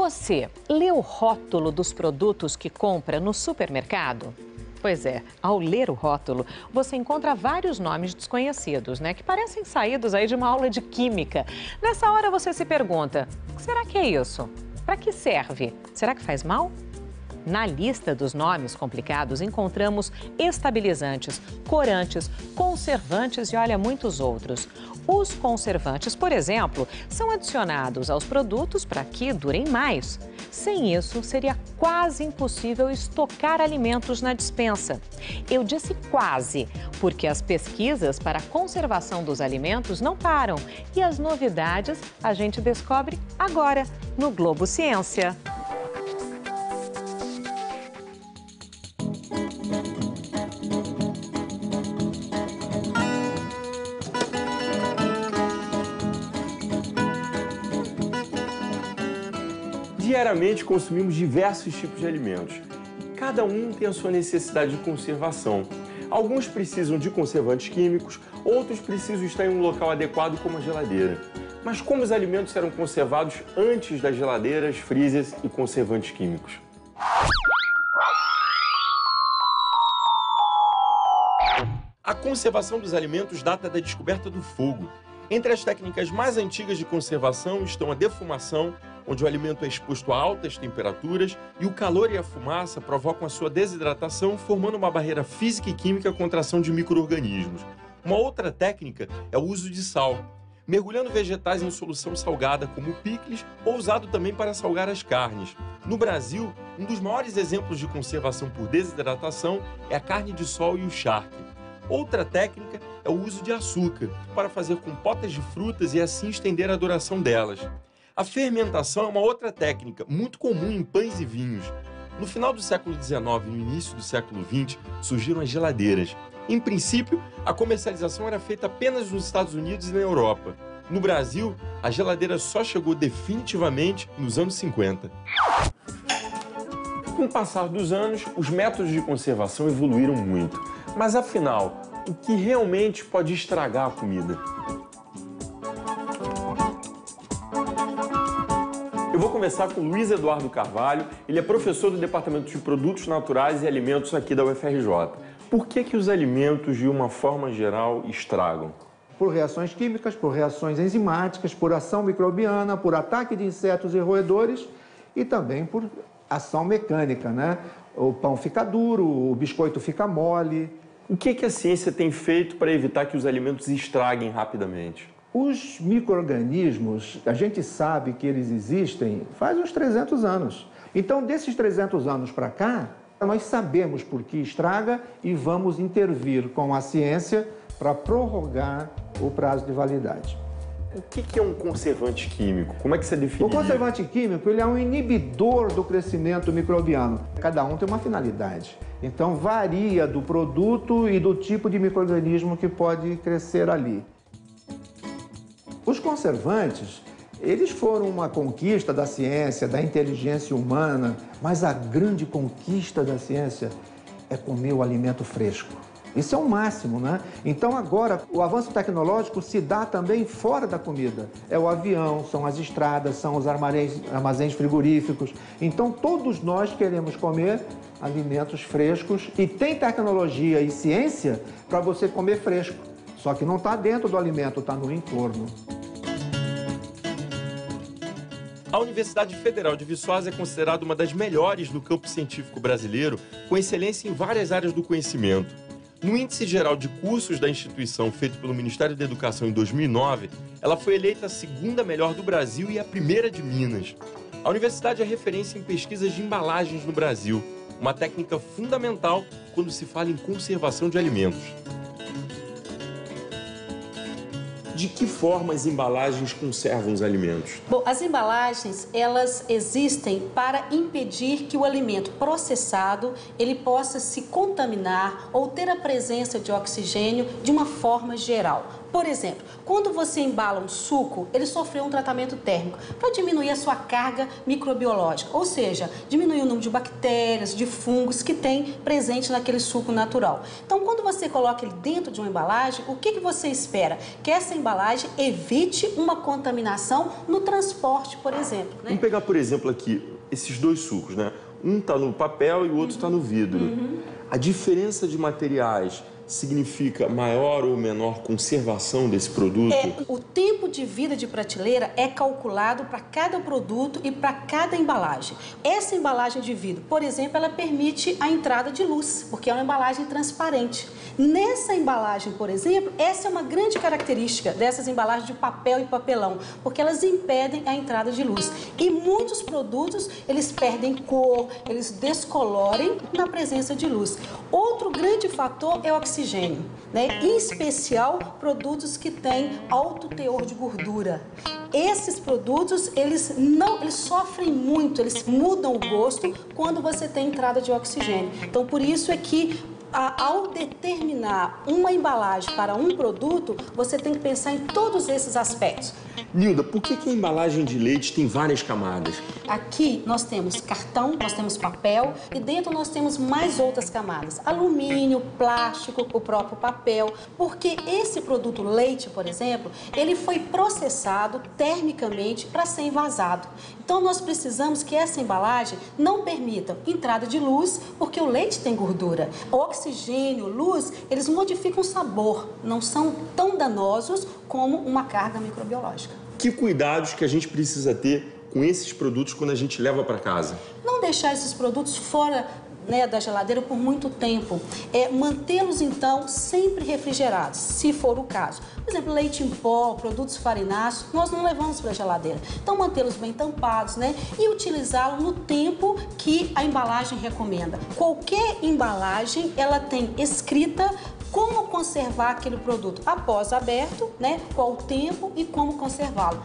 Você lê o rótulo dos produtos que compra no supermercado? Pois é, ao ler o rótulo, você encontra vários nomes desconhecidos, né? Que parecem saídos aí de uma aula de química. Nessa hora você se pergunta, o que será que é isso? Para que serve? Será que faz mal? Na lista dos nomes complicados, encontramos estabilizantes, corantes, conservantes e, olha, muitos outros. Os conservantes, por exemplo, são adicionados aos produtos para que durem mais. Sem isso, seria quase impossível estocar alimentos na despensa. Eu disse quase, porque as pesquisas para a conservação dos alimentos não param. E as novidades a gente descobre agora no Globo Ciência. Diariamente consumimos diversos tipos de alimentos. Cada um tem a sua necessidade de conservação. Alguns precisam de conservantes químicos, outros precisam estar em um local adequado como a geladeira. Mas como os alimentos eram conservados antes das geladeiras, freezers e conservantes químicos? A conservação dos alimentos data da descoberta do fogo. Entre as técnicas mais antigas de conservação estão a defumação, onde o alimento é exposto a altas temperaturas e o calor e a fumaça provocam a sua desidratação, formando uma barreira física e química contra a ação de micro-organismos. Uma outra técnica é o uso de sal, mergulhando vegetais em solução salgada, como o picles, ou usado também para salgar as carnes. No Brasil, um dos maiores exemplos de conservação por desidratação é a carne de sol e o charque. Outra técnica é o uso de açúcar, para fazer compotas de frutas e assim estender a duração delas. A fermentação é uma outra técnica, muito comum em pães e vinhos. No final do século XIX e no início do século XX, surgiram as geladeiras. Em princípio, a comercialização era feita apenas nos Estados Unidos e na Europa. No Brasil, a geladeira só chegou definitivamente nos anos 50. Com o passar dos anos, os métodos de conservação evoluíram muito. Mas afinal, o que realmente pode estragar a comida? Eu vou conversar com Luiz Eduardo Carvalho, ele é professor do Departamento de Produtos Naturais e Alimentos aqui da UFRJ. Por que os alimentos, de uma forma geral, estragam? Por reações químicas, por reações enzimáticas, por ação microbiana, por ataque de insetos e roedores e também por ação mecânica, né? O pão fica duro, o biscoito fica mole. O que a ciência tem feito para evitar que os alimentos estraguem rapidamente? Os micro-organismos, a gente sabe que eles existem faz uns 300 anos. Então, desses 300 anos para cá, nós sabemos por que estraga e vamos intervir com a ciência para prorrogar o prazo de validade. O que é um conservante químico? Como é que você define? O conservante químico ele é um inibidor do crescimento microbiano. Cada um tem uma finalidade. Então, varia do produto e do tipo de micro-organismo que pode crescer ali. Os conservantes, eles foram uma conquista da ciência, da inteligência humana, mas a grande conquista da ciência é comer o alimento fresco. Isso é o máximo, né? Então agora o avanço tecnológico se dá também fora da comida. É o avião, são as estradas, são os armazéns frigoríficos. Então todos nós queremos comer alimentos frescos e tem tecnologia e ciência para você comer fresco. Só que não está dentro do alimento, está no entorno. A Universidade Federal de Viçosa é considerada uma das melhores no campo científico brasileiro, com excelência em várias áreas do conhecimento. No Índice Geral de Cursos da instituição, feito pelo Ministério da Educação em 2009, ela foi eleita a segunda melhor do Brasil e a primeira de Minas. A universidade é referência em pesquisas de embalagens no Brasil, uma técnica fundamental quando se fala em conservação de alimentos. De que forma as embalagens conservam os alimentos? Bom, as embalagens, elas existem para impedir que o alimento processado ele possa se contaminar ou ter a presença de oxigênio de uma forma geral. Por exemplo, quando você embala um suco, ele sofreu um tratamento térmico para diminuir a sua carga microbiológica, ou seja, diminuir o número de bactérias, de fungos que tem presente naquele suco natural. Então, quando você coloca ele dentro de uma embalagem, o que você espera? Que essa embalagem evite uma contaminação no transporte, por exemplo, né? Vamos pegar, por exemplo, aqui, esses dois sucos, né? Um está no papel e o outro está no vidro. A diferença de materiais significa maior ou menor conservação desse produto? O tempo de vida de prateleira é calculado para cada produto e para cada embalagem. Essa embalagem de vidro, por exemplo, ela permite a entrada de luz, porque é uma embalagem transparente. Nessa embalagem, por exemplo, essa é uma grande característica dessas embalagens de papel e papelão, porque elas impedem a entrada de luz. E muitos produtos, eles perdem cor, eles descolorem na presença de luz. Outro grande fator é o oxigênio, né? Em especial produtos que têm alto teor de gordura. Esses produtos, eles sofrem muito, eles mudam o gosto quando você tem entrada de oxigênio. Então, por isso é que ao determinar uma embalagem para um produto, você tem que pensar em todos esses aspectos. Nilda, por que a embalagem de leite tem várias camadas? Aqui nós temos cartão, nós temos papel e dentro nós temos mais outras camadas. Alumínio, plástico, o próprio papel. Porque esse produto leite, por exemplo, ele foi processado termicamente para ser envasado. Então nós precisamos que essa embalagem não permita entrada de luz, porque o leite tem gordura. O oxigênio, luz, eles modificam o sabor, não são tão danosos como uma carga microbiológica. Que cuidados que a gente precisa ter com esses produtos quando a gente leva para casa? Não deixar esses produtos fora, né, da geladeira por muito tempo. Mantê-los, então, sempre refrigerados, se for o caso. Por exemplo, leite em pó, produtos farináceos, nós não levamos para a geladeira. Então, mantê-los bem tampados, né? E utilizá-los no tempo que a embalagem recomenda. Qualquer embalagem, ela tem escrita como conservar aquele produto após aberto, né? Qual o tempo e como conservá-lo.